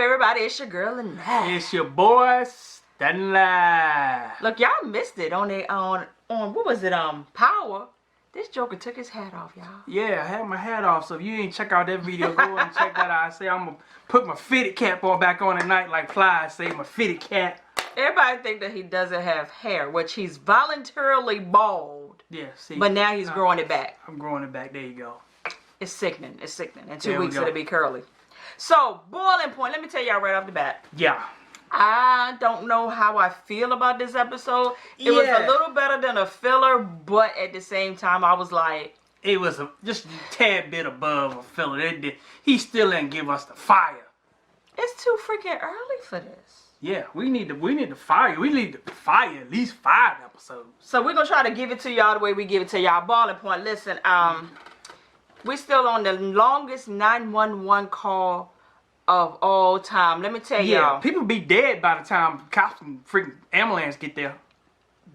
everybody? It's your girl Annette. It's your boy Stanley. Look, y'all missed it on what was it? Power. This Joker took his hat off, y'all. Yeah, I had my hat off, so if you ain't check out that video, go and check that out. I say I'm gonna put my fitted cap on back on tonight, like Fly say, my fitted cap. Everybody think that he doesn't have hair, which he's voluntarily bald. Yeah, see. But now he's growing it back. I'm growing it back. There you go. It's sickening. It's sickening. In 2 There we weeks go. it'll be curly. So, boiling point. Let me tell y'all right off the bat. Yeah. I don't know how I feel about this episode. It was a little better than a filler, but at the same time, I was like... It was just a tad bit above a filler. He still didn't give us the fire. It's too freaking early for this. Yeah, we need the fire. We need to fire at least 5 episodes. So we're going to try to give it to y'all the way we give it to y'all. Balling point. Listen, we still on the longest 911 call of all time. Let me tell y'all. People be dead by the time cops and freaking ambulance get there.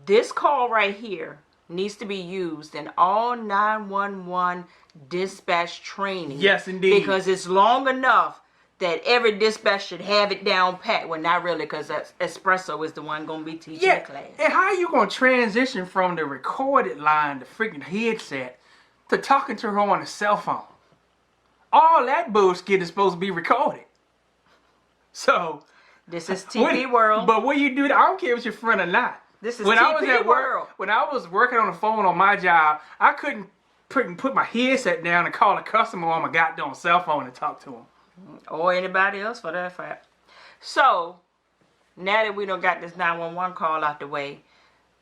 This call right here needs to be used in all 911 dispatch training. Yes, indeed. Because it's long enough that every dispatch should have it down pat. Well, not really, because Espresso is the one going to be teaching the class. And how are you going to transition from the recorded line, the freaking headset, to talking to her on a cell phone? All that bullshit is supposed to be recorded. So... This is TV world. But when you do that, I don't care if it's your friend or not. This is when TV I was at work, world. when I was working on the phone on my job, I couldn't put my headset down and call a customer on my goddamn cell phone and talk to them. Or anybody else for that fact. So, now that we done got this 911 call out the way,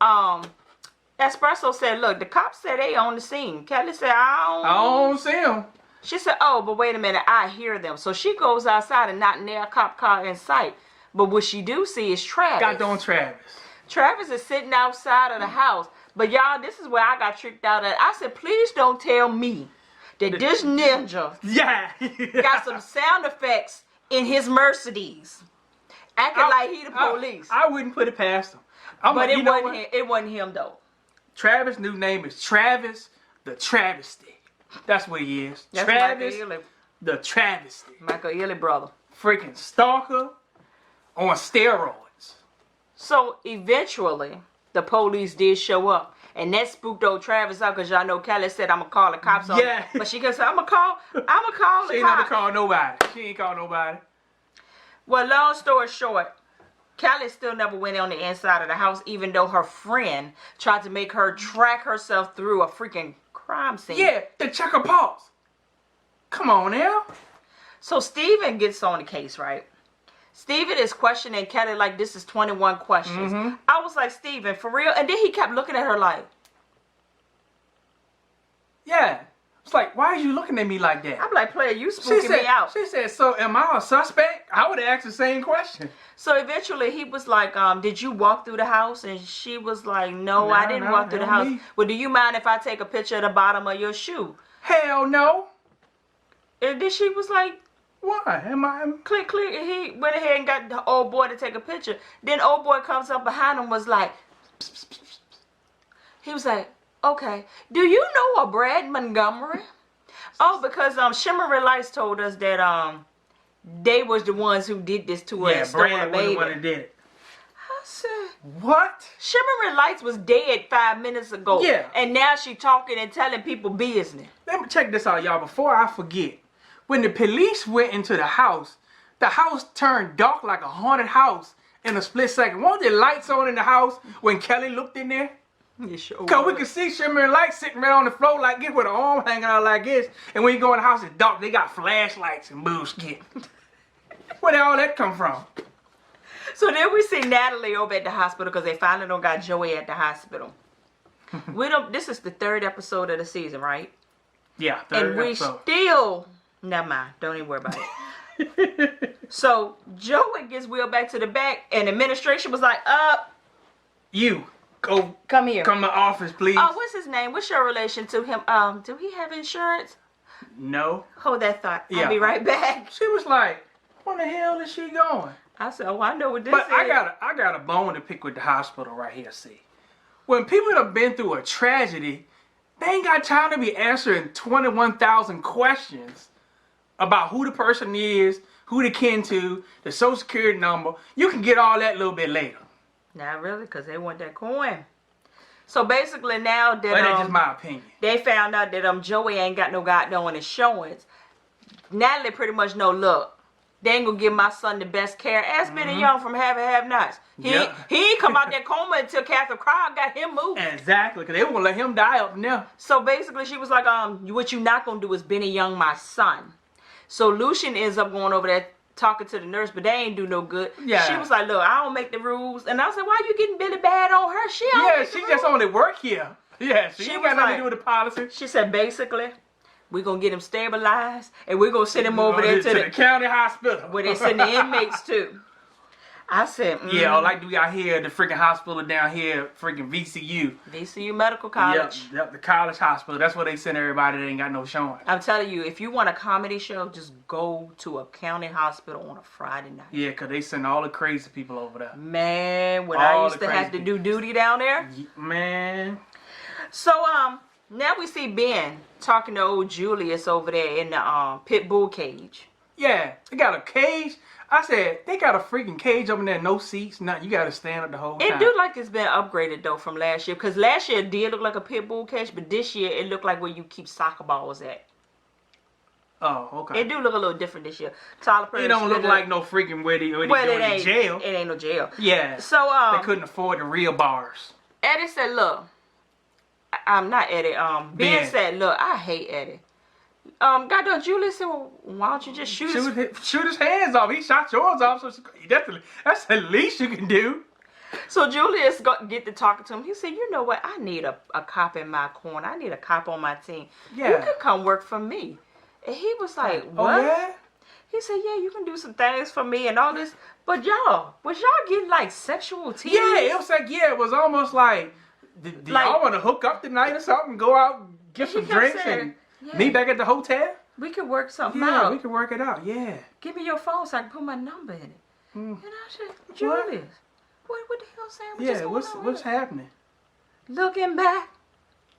Espresso said, look, the cops said they on the scene. Kelly said, I don't see them. She said, oh, but wait a minute, I hear them. So she goes outside and not near a cop car in sight. But what she do see is Travis. Goddamn Travis. Travis is sitting outside of the house. But y'all, this is where I got tricked out at. I said, please don't tell me that this ninja got some sound effects in his Mercedes. Acting like he the police. I wouldn't put it past him. But it wasn't him, though. Travis' new name is Travis the Travesty. That's what he is. That's Travis Michael Ealy. the Travesty. Michael Ealy brother. Freaking stalker on steroids. So eventually, the police did show up. And that spooked old Travis out because y'all know Kelly said, I'm going to call the cops on him. But she said, I'm going to call the cops. She ain't never called nobody. She ain't called nobody. Well, long story short, Kelly still never went on the inside of the house, even though her friend tried to make her track herself through a freaking crime scene. Yeah, to check her pulse. Come on now. So Steven gets on the case, right? Steven is questioning Kelly like this is 21 questions. I was like, Steven, for real? And then he kept looking at her like... Yeah. It's like, why are you looking at me like that? I'm like, player, you spooking me out. She said, so am I a suspect? I would have asked the same question. So eventually he was like, did you walk through the house? And she was like, no, I didn't walk through the house. Well, do you mind if I take a picture of the bottom of your shoe? Hell no. And then she was like, why? Click. He went ahead and got the old boy to take a picture. Then old boy comes up behind him, was like, pss, pss, pss. He was like, okay, do you know a Brad Montgomery? Oh, because Shimmery Lights told us that they was the ones who did this to her and stole her baby. Yeah, Brad was the one that did it. I said, what? Shimmery Lights was dead 5 minutes ago. Yeah. And now she talking and telling people business. Let me check this out, y'all, before I forget. When the police went into the house turned dark like a haunted house in a split second. Weren't there lights on in the house when Kelly looked in there? Because we could see Shimmery Lights sitting right on the floor like this with her arm hanging out like this. And when you go in the house, it's dark. They got flashlights and bullshit. Where did all that come from? So then we see Natalie over at the hospital because they finally don't got Joey at the hospital. This is the 3rd episode of the season, right? Yeah, 3rd and we episode. still... Never mind. Don't even worry about it. So Joey gets wheeled back to the back and administration was like, you go come here. Come to the office, please. Oh, what's his name? What's your relation to him? Do he have insurance? No. Hold that thought. Yeah. I'll be right back. She was like, where the hell is she going? I said, oh, I know what this but is. I got a bone to pick with the hospital right here, see. When people have been through a tragedy, they ain't got time to be answering 21,000 questions about who the person is, who they kin to, the social security number. You can get all that a little bit later. Not really, because they want that coin. So basically now that But that's just my opinion. they found out that Joey ain't got no goddamn insurance, Natalie pretty much know, look, they ain't gonna give my son the best care. Ask Benny Young from Have and Have Nots. He ain't come out that coma until Catherine Crown got him moved. Exactly, because they won't let him die up there. So basically she was like, what you not gonna do is Benny Young my son. So Lucian ends up going over there talking to the nurse, but they ain't do no good. Yeah. She was like, look, I don't make the rules. And I said, why you getting Billy bad on her? She don't make the She rules. just only work here. Yeah, she ain't was got nothing like- to do with the policy. She said, basically, we're going to get him stabilized, and we're going to send him over there to the county hospital. where they send the inmates to. I said, Yeah, or like we got here, the freaking hospital down here, freaking VCU. VCU Medical College. Yep, the college hospital. That's where they send everybody that ain't got no showing. I'm telling you, if you want a comedy show, just go to a county hospital on a Friday night. Yeah, because they send all the crazy people over there. Man, when All I used the to have crazy to do duty down there. Man. So, now we see Ben talking to old Julius over there in the pit bull cage. Yeah, they got a cage. I said, they got a freaking cage up in there, no seats, nothing. You got to stand up the whole time. It do like it's been upgraded though from last year, because last year it did look like a pit bull cage, but this year it looked like where you keep soccer balls at. Oh, okay. It do look a little different this year. Tyler Perry. It don't look like no freaking where they go to jail. It ain't no jail. Yeah. So they couldn't afford the real bars. Eddie said, "Look, I'm not Eddie. Ben said, look, I hate Eddie. Goddamn, Julius said, well, why don't you just shoot his hands off? He shot yours off, so that's the least you can do." So Julius get to talking to him. He said, you know what? I need a cop in my corner. I need a cop on my team. Yeah. You can come work for me. And he was like, what? Oh, yeah? He said, yeah, you can do some things for me and all this. But was y'all getting like sexual tease? Yeah, it was like, it was almost like, did y'all want to hook up tonight or something? Go out, get some drinks and meet back at the hotel? We could work something out. Yeah, we could work it out, yeah. Give me your phone so I can put my number in it. And I said, Julius, what the hell, Sam? Yeah, what's happening? Looking back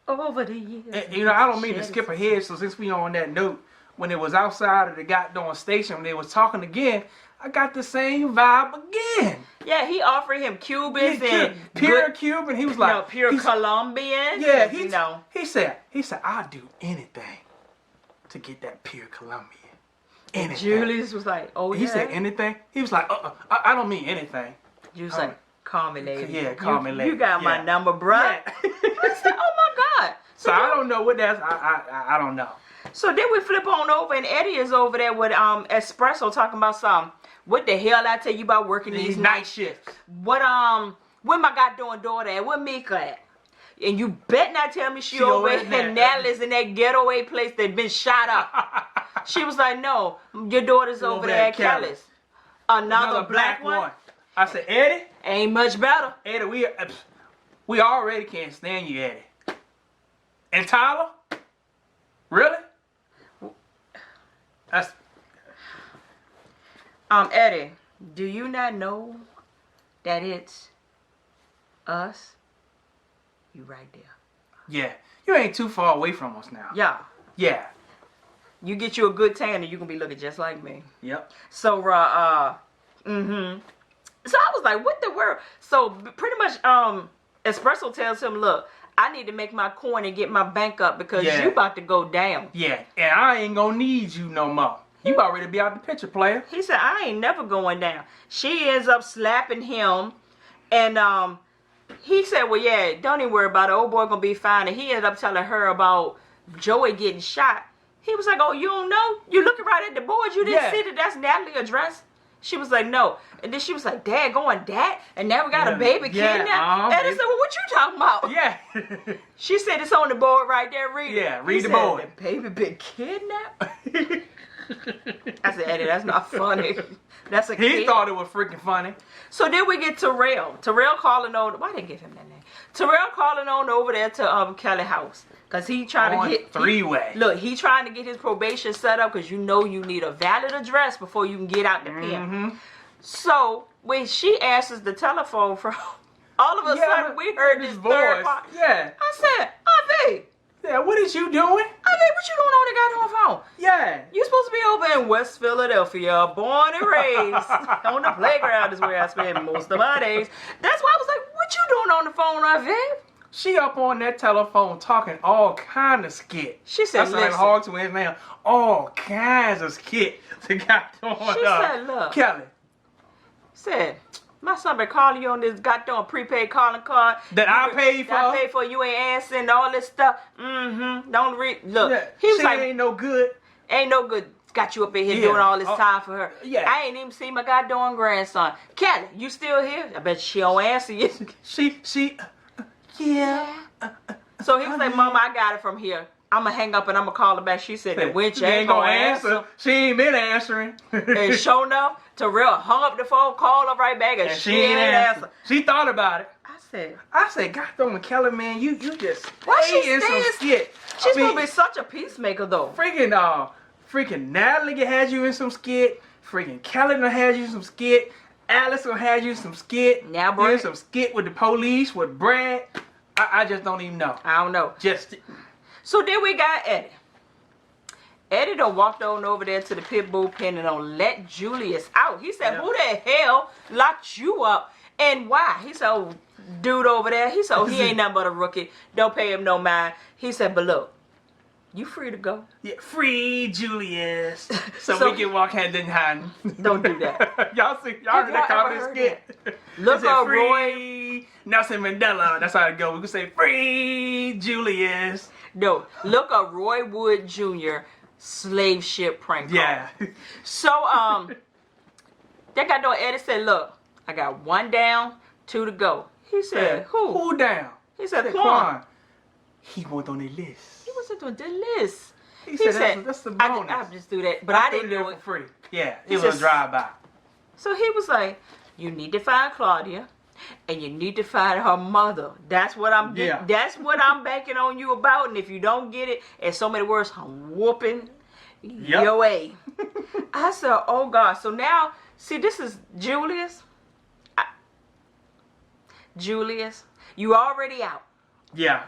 over the years. And, I don't mean to skip ahead, so since we on that note, when it was outside of the goddamn station, when they was talking again, I got the same vibe again. Yeah, he offered him Cubans and pure Cuban. He was like, pure Colombian. Yeah, he said, I'll do anything to get that pure Colombian. Anything. Julius was like, oh yeah. He said anything. He was like, I don't mean anything. You was like, call me lady. Yeah, call me lady. You got my number, bruh. Yeah. I said, oh my God. So I don't know what that's. I don't know. So then we flip on over, and Eddie is over there with Espresso talking about some. What the hell I tell you about working these night shifts? What where my goddamn daughter at? Where Mika at? And you bet not tell me she over in Natalie's in that getaway place that been shot up. She was like, no, your daughter's over there at Kelly's. Another black one. I said, Eddie, ain't much better. Eddie, we already can't stand you, Eddie. And Tyler, really? That's. Eddie, do you not know that it's us? You right there. Yeah, you ain't too far away from us now. Yeah. Yeah. You get you a good tan and you gonna be looking just like me. Yep. So, So I was like, what the world? So pretty much, Espresso tells him, look, I need to make my coin and get my bank up because you about to go down. Yeah, and I ain't gonna need you no more. You about ready to be out the picture, player. He said, I ain't never going down. She ends up slapping him, and he said, well, yeah, don't even worry about it. Old boy gonna be fine. And he ended up telling her about Joey getting shot. He was like, oh, you don't know? You looking right at the board. You didn't see that that's Natalie's address? She was like, no. And then she was like, Dad, going dad? And now we got a baby kidnapped? And I said, well, what you talking about? Yeah. She said, it's on the board right there. Read it. Yeah, read the board. The baby been kidnapped? I said, Eddie, that's not funny. That's a kid. He thought it was freaking funny. So then we get Terrell. Terrell calling on. Why didn't give him that name? Terrell calling on over there to Kelly house. Because he trying to get. Three-way. Look, he trying to get his probation set up because you know you need a valid address before you can get out the pen. So when she answers the telephone from, all of a sudden we heard this third part. Yeah. I said, Ave. Yeah, what is you doing? Ave, what you doing on the goddamn phone? Yeah. You supposed to be over West Philadelphia, born and raised on the playground is where I spend most of my days. That's why I was like, what you doing on the phone, Viv? She up on that telephone talking all kind of skit. She said, That's like listen. Hogs with his name. All kinds of skit. She got going She said, look. Kelly. Said, my son been calling you on this goddamn prepaid calling card. That I paid for. That I paid for. You ain't answering all this stuff. Mm-hmm. Don't read. Look, Yeah, he was she like, ain't no good. ain't no good. Got you up in here Yeah. doing all this time for her. Yeah. I ain't even seen my goddamn grandson. Kelly, you still here? I bet she don't answer you. Yeah. So he was like, Mama, I got it from here. I'm going to hang up and I'm going to call her back. She said, the winch ain't going to answer. She ain't been answering. And sure enough, Terrell hung up the phone, called her right back, and she ain't answer. She thought about it. I said, God damn, Kelly, man, you just why she stay in some stays? skit. She's supposed to be such a peacemaker, though. Freaking Natalie had you in some skit. Freaking Kelly done had you in some skit. Alice done had you in some skit. Now, you in Brad. some skit with the police, with Brad. I just don't even know. I don't know. So then we got Eddie. Eddie done walked on over there to the pit bull pen and done let Julius out. He said, who the hell locked you up and why? He said, oh, dude over there. He said, oh, he ain't nothing but a rookie. Don't pay him no mind. He said, but look, you free to go. Yeah, free Julius. So So- we can walk hand in hand. Don't do that. y'all heard that y'all comedy ever heard skit? Look It said, up, free Nelson Mandela. That's how it go. We can say free Julius. No, look up Roy Wood Jr. slave ship prank call. Yeah. So, that guy doing Eddie said, look, I got 1 down, 2 to go. He said, who? Who down? He said, Said Quan. He went on the list. He wasn't doing the list. He said that's the bonus. I just do that, but I didn't do do it it. for free. Yeah, He it was a just- drive-by. So he was like, you need to find Claudia, and you need to find her mother. That's what I'm. Yeah. That's what I'm banking on you about. And if you don't get it, in so many words, I'm whooping your way. I said, oh God. So now, see, this is Julius. Julius, you already out. Yeah.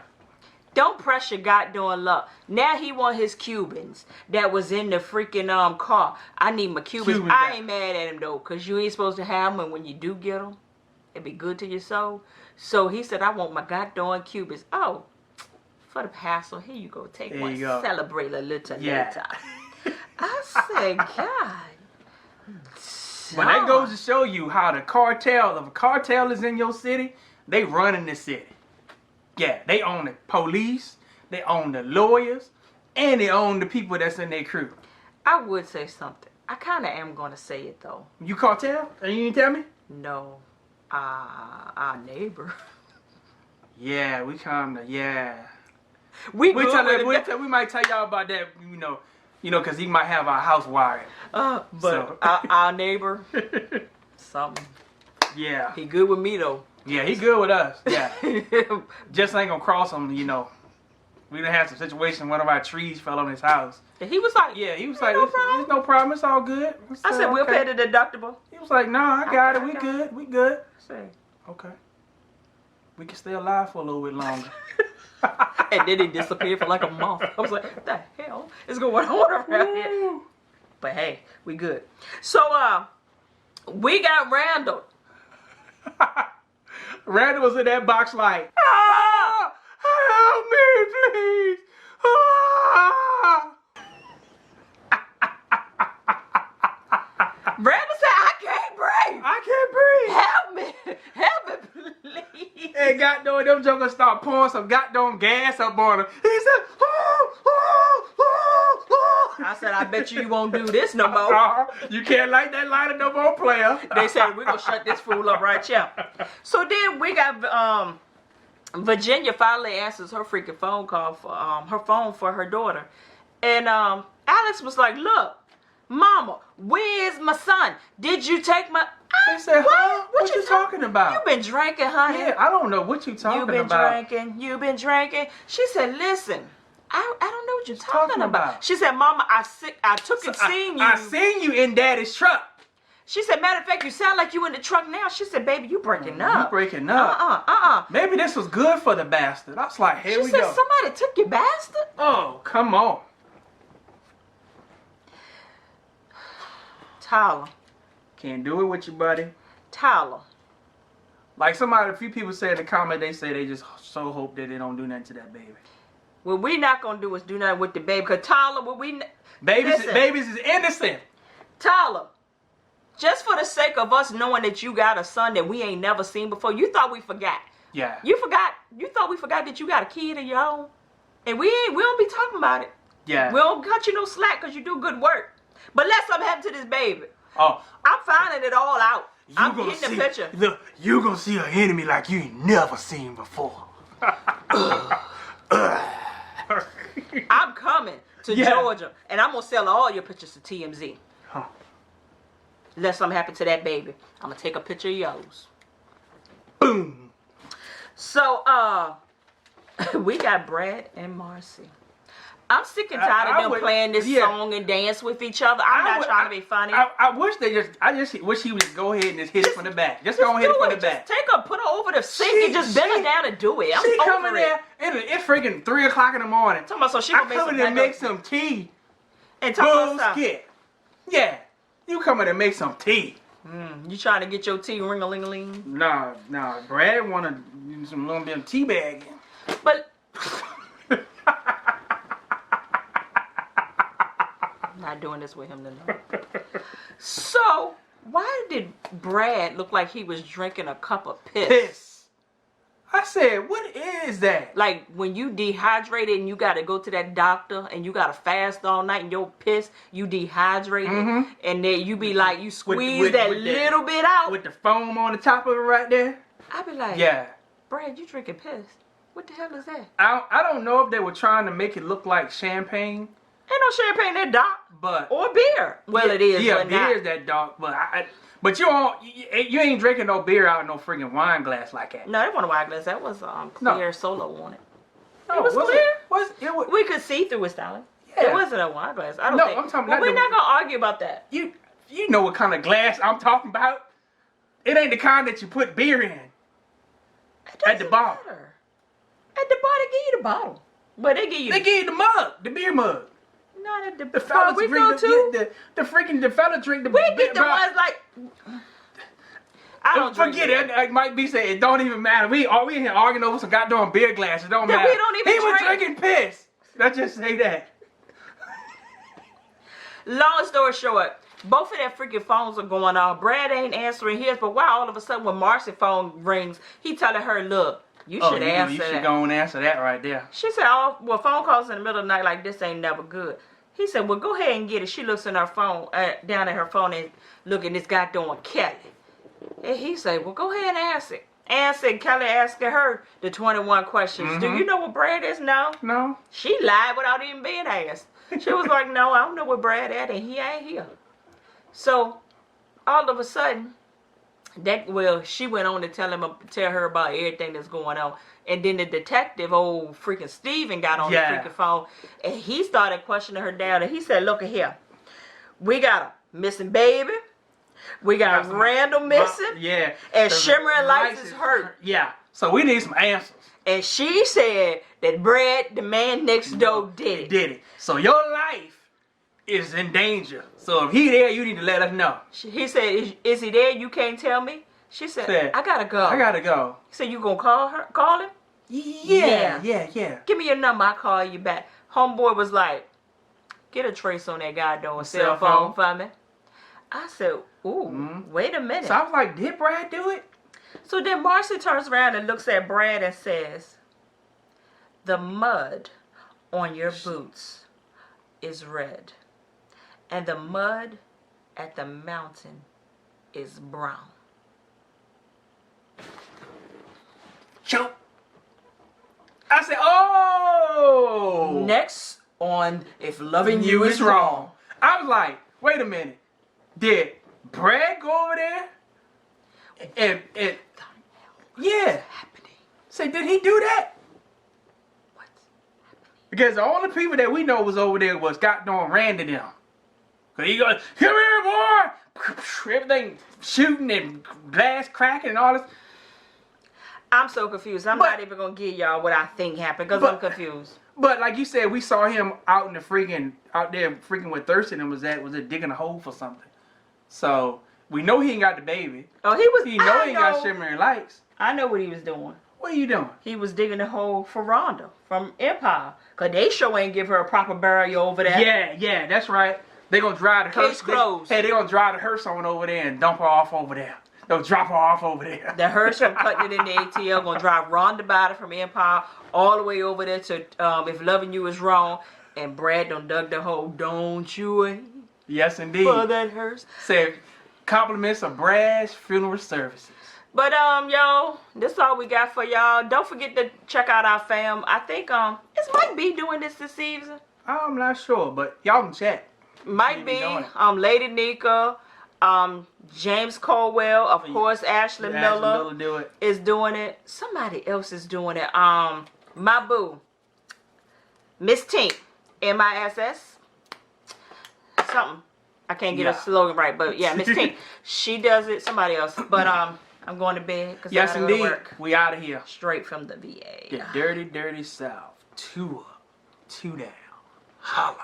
Don't press your goddamn luck. Now he want his Cubans that was in the freaking car. I need my Cubans. Cuban I back. ain't mad at him though, cause you ain't supposed to have them. And when you do get them, it be good to your soul. So he said, I want my goddamn Cubans. Oh, for the pastor, here you go. Take There one. you go. Celebrate a little Yeah. later. I said, God. But that goes to show you how the cartel, if a cartel is in your city, they run in the city. Yeah, they own the police, they own the lawyers, and they own the people that's in their crew. I would say something. I kind of am going to say it though. You cartel? And you didn't tell me? No. Our neighbor. Yeah, we kind of, yeah. We We good. might tell y'all about that, you know, because he might have our house wired. But So- our neighbor, something. Yeah. He good with me though. Yeah, he good with us. Yeah. Just ain't gonna cross him, you know. We done had some situation, one of our trees fell on his house. And he was like, Yeah, he was "Ain't like, no it's problem." no problem, it's all good. I said, we'll pay the deductible. He was like, no, I got it, I we got good, we good. I said, Okay. We can stay alive for a little bit longer. and then he disappeared for like a month. I was like, what the hell is going on around here? But hey, we good. So, we got Randall. Randall was in that box like, ah, help me, please. Ah. Randall said, I can't breathe. I can't breathe. Help me, please. And goddamn, them jokers start pouring some goddamn gas up on him. He said, oh, oh, oh, oh. I said, I bet you won't do this no more. You can't light that lighter no more, player. They said, we're going to shut this fool up right here. So then we got Virginia finally answers her freaking phone call for her phone for her daughter. And Alex was like, look, Mama, where's my son? Did you take my... They said, huh? What you talking You about? been drinking, honey. Yeah, I don't know what you talking You been about. drinking. You been drinking. She said, listen, I don't know what you're talking talking about. about? She said, Mama, I took and seen you. I seen you in Daddy's truck. She said, matter of fact, you sound like you in the truck now. She said, baby, you breaking up. You breaking up. Maybe this was good for the bastard. I was like, here She we said, go. somebody took your bastard. Oh, come on. Tyler. Can't do it with you, buddy. Tyler. Like a few people say in the comment, they say they just so hope that they don't do nothing to that baby. What we not gonna do is do nothing with the baby. Cause Tyler, Babies Listen. is innocent. Tyler, just for the sake of us knowing that you got a son that we ain't never seen before, you thought we forgot. Yeah. You thought we forgot that you got a kid of your own. And we don't be talking about it. Yeah. We don't cut you no slack because you do good work. But let something happen to this baby. Oh, I'm finding it all out. I'm gonna getting the picture. Look, you gonna see an enemy like you ain't never seen before. I'm coming to Yeah. Georgia, and I'm gonna sell all your pictures to TMZ. Huh. Let something happen to that baby. I'm gonna take a picture of yours. Boom. So, we got Brad and Marcy. I'm sick and tired of them playing this song and dance with each other. I'm not trying to be funny. I wish I just wish he would just go ahead and just hit it from the back. Just go ahead and from the back. Just take her, put her over the sink and just bend her down and do it. I'm She over coming it. there, it's freaking 3 o'clock in the morning. Talking about so she gonna I make some coming to make hot dogs. some tea. And talking about something. Bullshit. Yeah. You coming to make some tea. You trying to get your tea ring-a-ling-a-ling? Nah. Brad wanna do some little bit of tea bagging. But not doing this with him tonight. So, why did Brad look like he was drinking a cup of Piss. I said, what is that? Like when you dehydrated and you got to go to that doctor and you got to fast all night and your piss, you dehydrated. And then you be like, you squeeze with that that- little bit out. With the foam on the top of it right there? I be like, Yeah. Brad, you drinking piss. What the hell is that? I don't know if they were trying to make it look like champagne, Ain't no champagne in that, doc. but Or beer. Well, it is, Yeah, but beer not. is that dark, but you ain't drinking no beer out of no freaking wine glass like that. No, that wasn't a wine glass. That was clear No. solo on it. No, It was clear. It was, We could see through it, Stalin. Yeah. It wasn't a wine glass. I don't No, think. I'm talking Well, about we're the- not gonna argue about that. you know what kind of glass I'm talking about. It ain't the kind that you put beer in. It At the doesn't bottom. matter. At the bottom, they give you the bottle, but they give you. They give you the mug, the beer mug. Not at the The pub fellas we drink go to. the freaking the fella drink the We get the bro, ones like. I don't drink forget beer. it. Like Mike B said, it don't even matter. We in here arguing over some goddamn beer glass. It don't That matter. we don't even he was drink. drinking piss. Let's just say that. Long story short, both of their freaking phones are going off. Brad ain't answering his, but why all of a sudden when Marcy's phone rings, he telling her, "Look, you should answer you that." should go and answer that right there. She said, "Oh, well, phone calls in the middle of the night like this ain't never good." He said, "Well, go ahead and get it." She looks in her phone, down at her phone, and looking this guy doing Kelly. And he said, "Well, go ahead and ask it." And Kelly asking her the 21 questions. Do you know what Brad is now? No. She lied without even being asked. She was like, "No, I don't know where Brad at, and he ain't here." So, all of a sudden, she went on to tell her about everything that's going on. And then the detective, old freaking Steven, got on the freaking phone, and he started questioning her down. And he said, "Look at here, we got a missing baby, we got Randall missing, Yeah. and The Shimmering Lights is hurt." Yeah. So we need some answers. And she said that Brad, the man next door, did it. Did it. So your life is in danger. So if he there, you need to let us know. He said, is he there? You can't tell me? She said, Said, "I gotta go." I gotta go. He said, "You gonna call him? Yeah. Give me your number, I'll call you back." Homeboy was like, "Get a trace on that goddamn cell phone for me." I said, "Ooh, wait a minute." So I was like, did Brad do it? So then Marcy turns around and looks at Brad and says, "The mud on your boots is red, and the mud at the mountain is brown." Choke. I said, oh. Next on If Loving You Is Wrong. I was like, wait a minute. Did Brad go over there? And yeah. Happening. Say, did he do that? What's Because the only people that we know was over there was goddamn Randy them. Cause he goes, "Come here, boy!" Everything shooting and glass cracking and all this. I'm so confused. I'm not even gonna give y'all what I think happened because I'm confused. But like you said, we saw him out there freaking with Thurston and was it digging a hole for something. So we know he ain't got the baby. Oh, he was. He know he ain't got shimmering lights. I know what he was doing. What are you doing? He was digging a hole for Rhonda from Empire. Cause they sure ain't give her a proper burial over there. Yeah, that's right. They gonna drive the hearse. Case closed. They gonna drive the hearse on over there and dump her off over there. They'll drop her off over there. The hearse from cutting it in the ATL gonna drive Rhonda Biden from Empire all the way over there to If Loving You Is Wrong. And Brad done dug the hole. Don't you wait Yes, indeed. for that hearse. Say compliments of Brad's Funeral Services. But y'all, this is all we got for y'all. Don't forget to check out our fam. I think is Mike B doing this season? I'm not sure, but y'all can check. Might be. doing Lady Nika, James Colwell, of course, Ashley Miller do it. is doing it. Somebody else is doing it. My boo, Miss Tink, MISS, something. I can't get a slogan right, but yeah, Miss Tink, she does it. Somebody else, but I'm going to bed because Yes, I gotta go to indeed. work. We out of here. Straight from the VA. The dirty, dirty South. 2 up, 2 down. Holla.